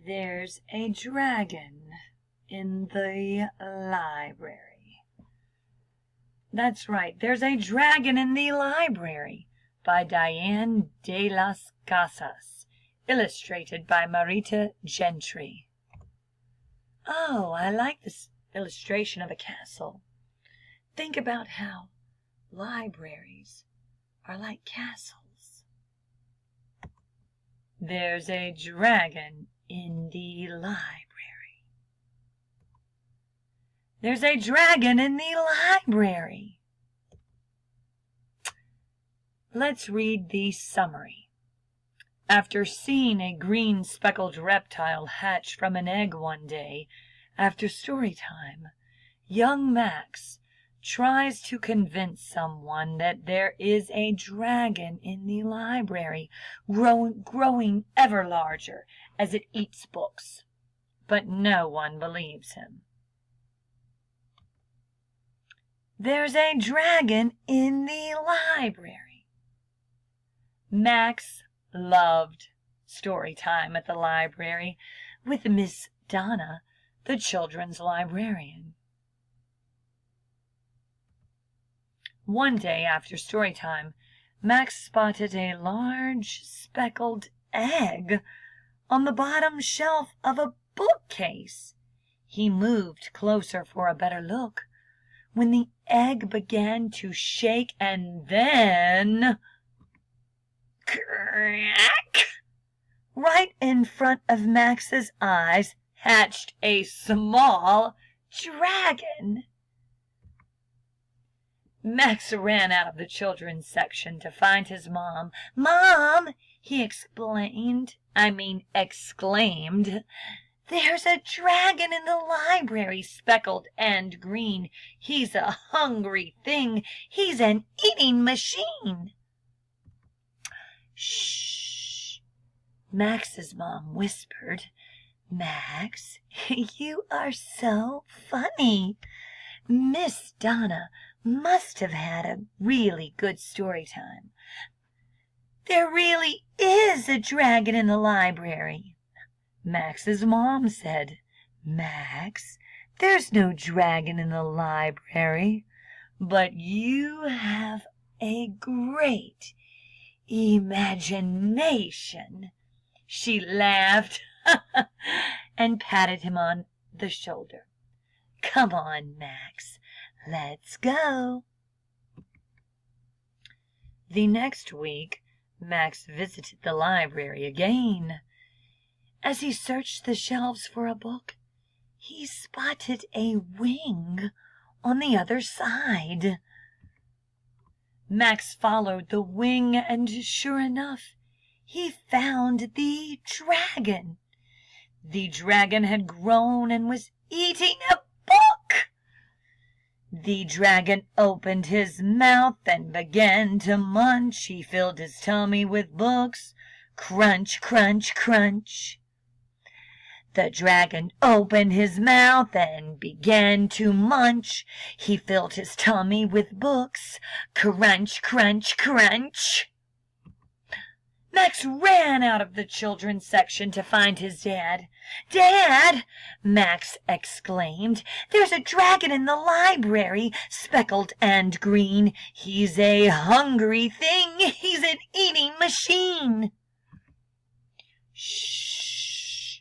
There's a dragon in the library. That's right, there's a dragon in the library by Dianne de las Casas, illustrated by Marita Gentry. Oh, I like this illustration of a castle. Think about how libraries are like castles. There's a dragon in the library. There's a dragon in the library. Let's read the summary. After seeing a green speckled reptile hatch from an egg one day, after story time, young Max tries to convince someone that there is a dragon in the library, growing ever larger as it eats books. But no one believes him. There's a dragon in the library. Max loved story time at the library with Miss Donna, the children's librarian. One day after story time, Max spotted a large speckled egg on the bottom shelf of a bookcase. He moved closer for a better look, when the egg began to shake and then... crack! Right in front of Max's eyes hatched a small dragon. Max ran out of the children's section to find his mom. "Mom," he exclaimed, "there's a dragon in the library, speckled and green. He's a hungry thing. He's an eating machine." "Shh," Max's mom whispered. "Max, you are so funny. Miss Donna must have had a really good story time. There really is a dragon in the library." Max's mom said, "Max, there's no dragon in the library, but you have a great imagination." She laughed and patted him on the shoulder. "Come on, Max. Let's go." The next week, Max visited the library again. As he searched the shelves for a book, he spotted a wing on the other side. Max followed the wing, and sure enough, he found the dragon. The dragon had grown and was eating a book. The dragon opened his mouth and began to munch. He filled his tummy with books. Crunch, crunch, crunch. The dragon opened his mouth and began to munch. He filled his tummy with books. Crunch, crunch, crunch. Max ran out of the children's section to find his dad. "Dad," Max exclaimed, "there's a dragon in the library, speckled and green. He's a hungry thing. He's an eating machine." "Shh,"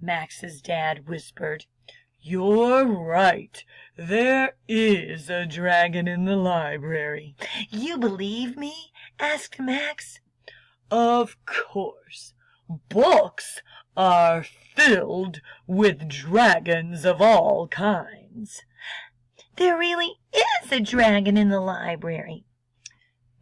Max's dad whispered. "You're right. There is a dragon in the library." "You believe me?" asked Max. "Of course. Books are filled with dragons of all kinds." "There really is a dragon in the library,"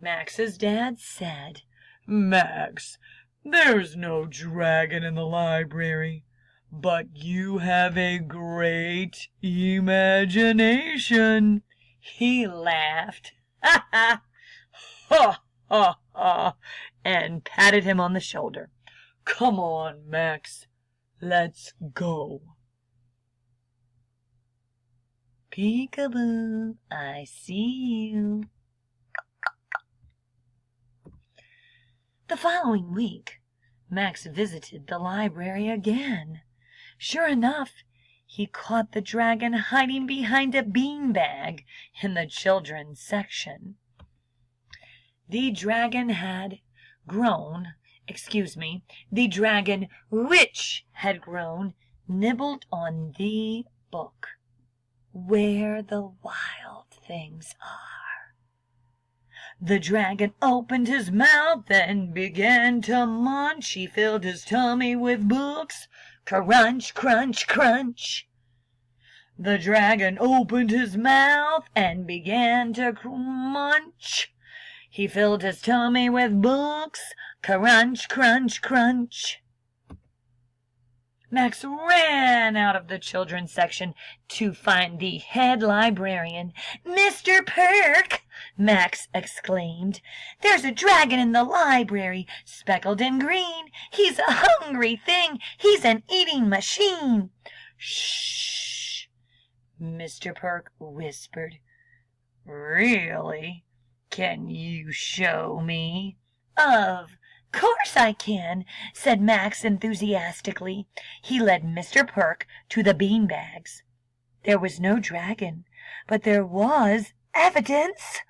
Max's dad said. "Max, there's no dragon in the library, but you have a great imagination." He laughed. "Ha ha! Ha ha ha!" and patted him on the shoulder. "Come on, Max. Let's go." "Peekaboo, I see you." The following week, Max visited the library again. Sure enough, he caught the dragon hiding behind a beanbag in the children's section. The dragon which had grown, nibbled on the book, Where the Wild Things Are. The dragon opened his mouth and began to munch. He filled his tummy with books. Crunch, crunch, crunch. The dragon opened his mouth and began to munch. He filled his tummy with books. Crunch, crunch, crunch. Max ran out of the children's section to find the head librarian. "Mr. Perk," Max exclaimed, "there's a dragon in the library, speckled and green. He's a hungry thing. He's an eating machine." "Shh," Mr. Perk whispered. "Really? Can you show me?" "Of course I can," said Max enthusiastically. He led Mr. Perk to the beanbags. There was no dragon, but there was evidence.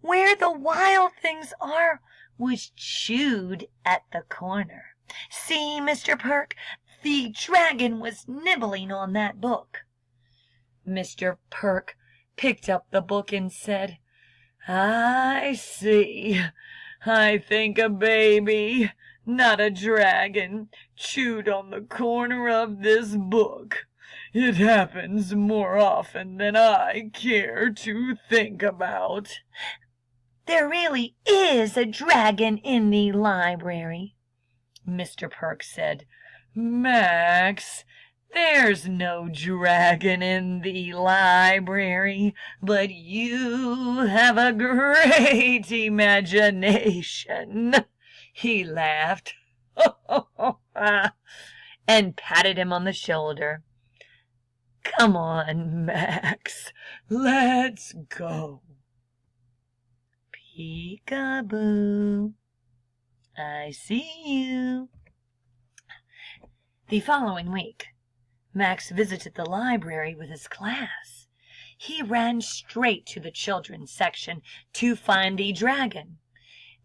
Where the Wild Things Are was chewed at the corner. "See, Mr. Perk, the dragon was nibbling on that book." Mr. Perk picked up the book and said, "I see. I think a baby, not a dragon, chewed on the corner of this book. It happens more often than I care to think about." "There really is a dragon in the library," Mr. Perk said. "Max, there's no dragon in the library, but you have a great imagination." He laughed and patted him on the shoulder. "Come on, Max, let's go." Peekaboo, I see you. The following week, Max visited the library with his class. He ran straight to the children's section to find the dragon.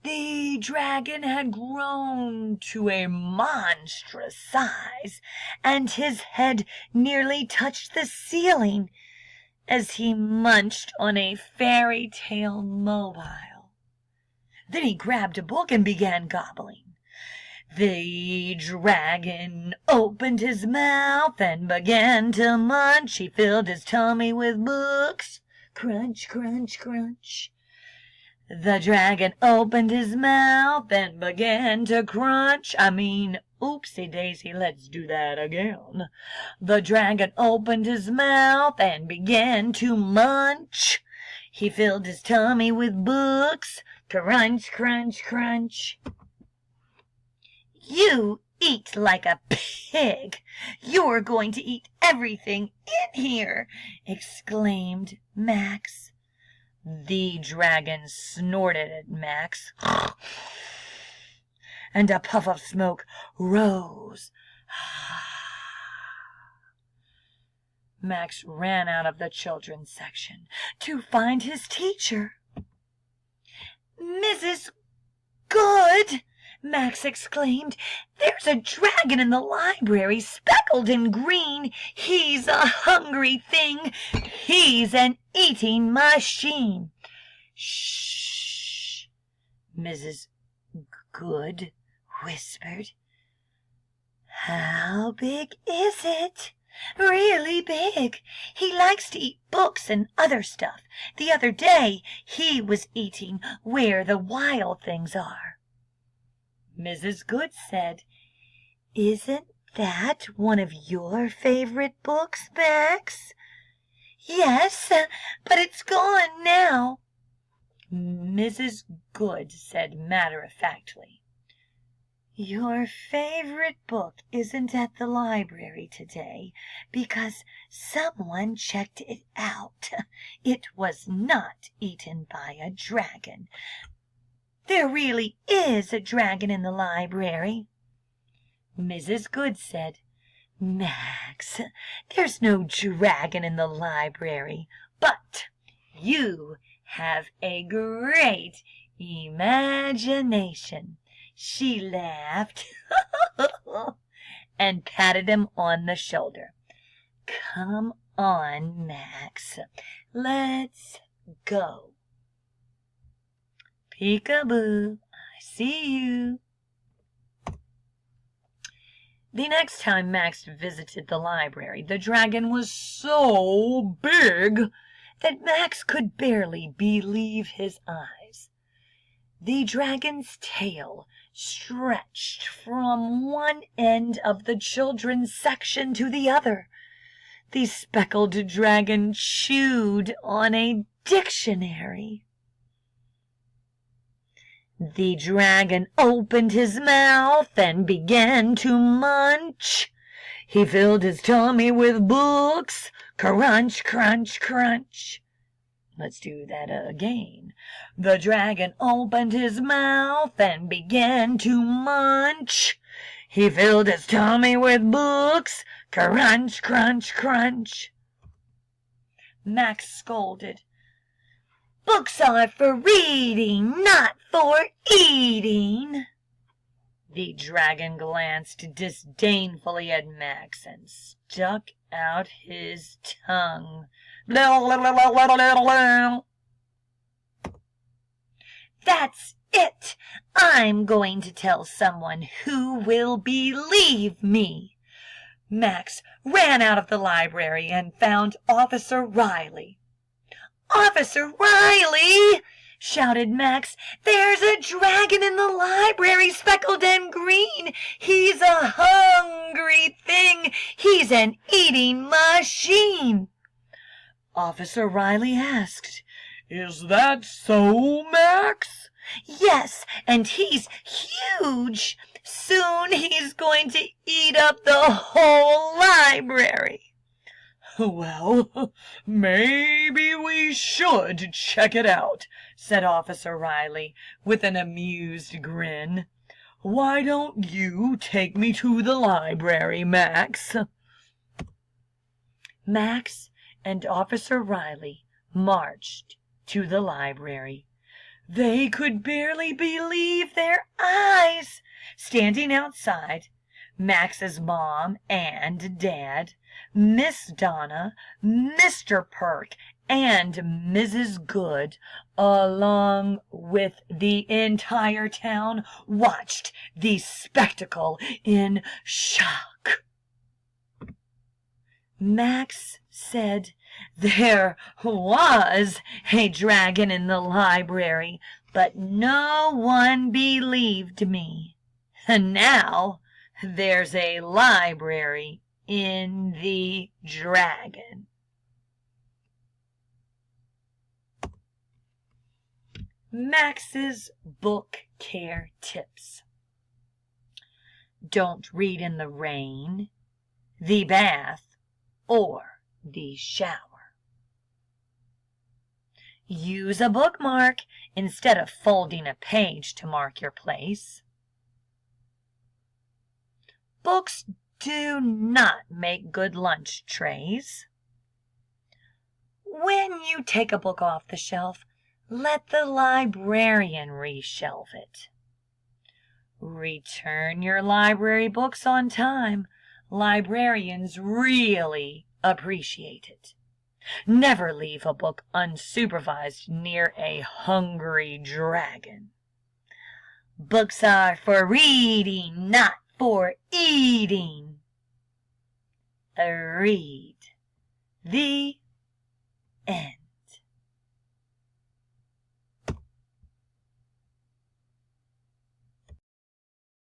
The dragon had grown to a monstrous size, and his head nearly touched the ceiling as he munched on a fairy tale mobile. Then he grabbed a book and began gobbling. The dragon opened his mouth and began to munch. He filled his tummy with books. Crunch, crunch, crunch. The dragon opened his mouth and began to crunch. Oopsie daisy, let's do that again. The dragon opened his mouth and began to munch. He filled his tummy with books. Crunch, crunch, crunch. "You eat like a pig. You're going to eat everything in here," exclaimed Max. The dragon snorted at Max, and a puff of smoke rose. Max ran out of the children's section to find his teacher. "Mrs. Good," Max exclaimed, "there's a dragon in the library, speckled and green. He's a hungry thing. He's an eating machine." "Shh," Mrs. Good whispered. "How big is it?" "Really big. He likes to eat books and other stuff. The other day he was eating Where the Wild Things Are." Mrs. Good said, "Isn't that one of your favorite books, Max?" "Yes, but it's gone now," Mrs. Good said matter-of-factly. "Your favorite book isn't at the library today because someone checked it out. It was not eaten by a dragon. There really is a dragon in the library." Mrs. Good said, "Max, there's no dragon in the library, but you have a great imagination." She laughed and patted him on the shoulder. "Come on, Max. Let's go." Peekaboo, I see you. The next time Max visited the library, the dragon was so big that Max could barely believe his eyes. The dragon's tail stretched from one end of the children's section to the other. The speckled dragon chewed on a dictionary. The dragon opened his mouth and began to munch. He filled his tummy with books. Crunch, crunch, crunch. Let's do that again. The dragon opened his mouth and began to munch. He filled his tummy with books. Crunch, crunch, crunch. Max scolded. "Books are for reading, not for eating." The dragon glanced disdainfully at Max and stuck out his tongue. "That's it! I'm going to tell someone who will believe me." Max ran out of the library and found Officer Riley. "Officer Riley!" shouted Max. "There's a dragon in the library, speckled and green. He's a hungry thing. He's an eating machine." Officer Riley asked, "Is that so, Max?" "Yes, and he's huge. Soon he's going to eat up the whole library." "Well, maybe we should check it out," said Officer Riley with an amused grin. "Why don't you take me to the library, Max?" Max and Officer Riley marched to the library. They could barely believe their eyes. Standing outside, Max's mom and dad, Miss Donna, Mr. Perk, and Mrs. Good, along with the entire town, watched the spectacle in shock. Max said there was a dragon in the library, but no one believed me. Now there's a library in the dragon. Max's book care tips. Don't read in the rain, the bath, or the shower. Use a bookmark instead of folding a page to mark your place. Books do not make good lunch trays. When you take a book off the shelf, let the librarian reshelve it. Return your library books on time. Librarians really appreciate it. Never leave a book unsupervised near a hungry dragon. Books are for reading, not for eating. Read. The